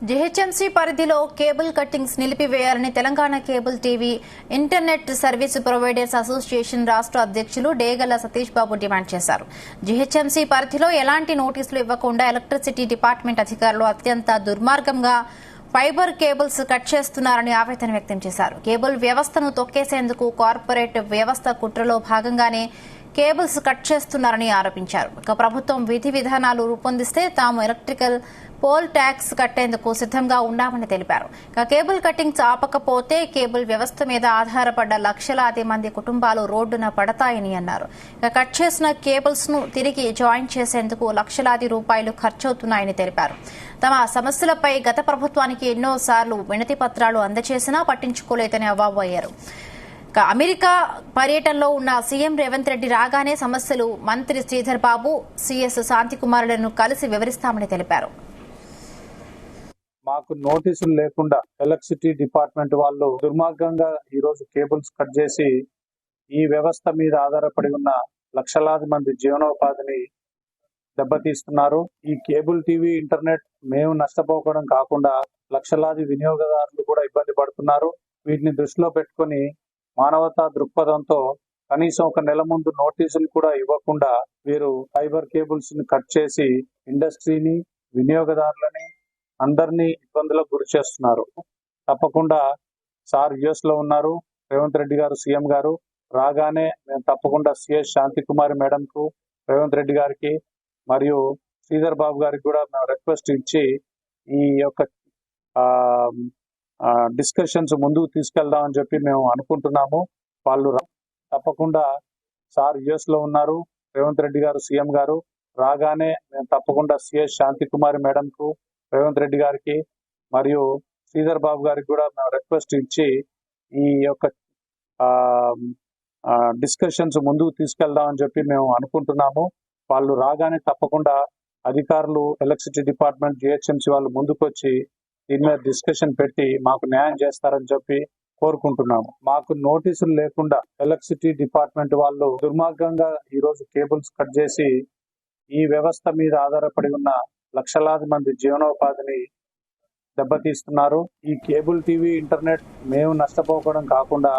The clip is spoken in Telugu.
జీహెచ్ఎంసీ పరిధిలో కేబుల్ కట్టింగ్స్ నిలిపివేయాలని Telangana cable TV internet service providers association రాష్ట్ర అధ్యక్షులు డేగల సతీష్ బాబు డిమాండ్ చేశారు. జీహెచ్ఎంసీ పరిధిలో ఎలాంటి నోటీసులు ఇవ్వకుండా ఎలక్ట్రిసిటీ డిపార్ట్మెంట్ అధికారులు అత్యంత దుర్మార్గంగా ఫైబర్ కేబుల్స్ కట్ చేస్తున్నారని ఆవేదన వ్యక్తం చేశారు. కేబుల్ వ్యవస్థను తొక్కేసేందుకు కార్పొరేట్ వ్యవస్థ కుట్రలో భాగంగానే కేబుల్స్ కట్ చేస్తున్నారని ఆరోపించారు. ఇక ప్రభుత్వం విధి విధానాలు రూపొందిస్తే తాము ఎలక్ట్రికల్ పోల్ ట్యాక్స్ కట్టేందుకు సిద్ధంగా ఉన్నామని తెలిపారు. ఇక కేబుల్ కట్టింగ్స్ ఆపకపోతే కేబుల్ వ్యవస్థ మీద ఆధారపడ్డ లక్షలాది మంది కుటుంబాలు రోడ్డున పడతాయని అన్నారు. ఇక కట్ చేసిన కేబుల్స్ ను తిరిగి జాయిన్ చేసేందుకు లక్షలాది రూపాయలు ఖర్చవుతున్నాయని తెలిపారు. తమ సమస్యలపై గత ప్రభుత్వానికి ఎన్నోసార్లు వినతి పత్రాలు అందజేసినా పట్టించుకోలేదని అవాబోయారు. అమెరికా పర్యటనలో ఉన్న సీఎం రేవంత్ రెడ్డి రాగానే సమస్యలు మంత్రి శ్రీధర్ బాబు, సిఎస్ శాంతికుమారులను కలిసి వివరిస్తామని తెలిపారు. మాకు నోటీసులు లేకుండా ఎలక్ట్రిసిటీ డిపార్ట్మెంట్ వాళ్ళు దుర్మార్గంగా ఈ రోజు కేబుల్స్ కట్ చేసి ఈ వ్యవస్థ మీద ఆధారపడి ఉన్న లక్షలాది మంది జీవనోపాధిని దెబ్బతీస్తున్నారు. ఈ కేబుల్ టీవీ ఇంటర్నెట్ మేము నష్టపోవడం కాకుండా లక్షలాది వినియోగదారులు కూడా ఇబ్బంది పడుతున్నారు. వీటిని దృష్టిలో పెట్టుకుని మానవతా దృక్పథంతో కనీసం ఒక నెల ముందు నోటీసులు కూడా ఇవ్వకుండా వీరు ఫైబర్ కేబుల్స్ ని కట్ చేసి ఇండస్ట్రీని, వినియోగదారులని అందరినీ ఇబ్బందులకు గురి చేస్తున్నారు. తప్పకుండా సార్ యుఎస్ లో ఉన్నారు, రేవంత్ రెడ్డి గారు సీఎం గారు రాగానే మేము తప్పకుండా సిఎస్ శాంతికుమారి మేడం కు, రేవంత్ రెడ్డి గారికి మరియు శ్రీధర్ బాబు గారికి కూడా మేము రిక్వెస్ట్ ఇచ్చి ఈ యొక్క డిస్కషన్స్ ముందుకు తీసుకెళ్దామని చెప్పి మేము అనుకుంటున్నాము. వాళ్ళు తప్పకుండా సార్ యుఎస్ లో ఉన్నారు, రేవంత్ రెడ్డి గారు సీఎం గారు రాగానే మేము తప్పకుండా సిఎస్ శాంతికుమారి మేడం కు, రేవంత్ రెడ్డి గారికి మరియు శ్రీధర్ బాబు గారికి కూడా మేము రిక్వెస్ట్ ఇచ్చి ఈ యొక్క డిస్కషన్స్ ముందుకు తీసుకెళ్దామని చెప్పి మేము అనుకుంటున్నాము. వాళ్ళు రాగానే తప్పకుండా అధికారులు, ఎలక్ట్రిసిటీ డిపార్ట్మెంట్, జిహెచ్ఎంసీ వాళ్ళు ముందుకు వచ్చి దీని మీద డిస్కషన్ పెట్టి మాకు న్యాయం చేస్తారని చెప్పి కోరుకుంటున్నాము. మాకు నోటీసులు లేకుండా ఎలక్ట్రిసిటీ డిపార్ట్మెంట్ వాళ్ళు దుర్మార్గంగా ఈ రోజు కేబుల్స్ కట్ చేసి ఈ వ్యవస్థ మీద ఆధారపడి ఉన్న లక్షలాది మంది జీవనోపాధిని దెబ్బతీస్తున్నారు. ఈ కేబుల్ టీవీ ఇంటర్నెట్ మేము నష్టపోవడం కాకుండా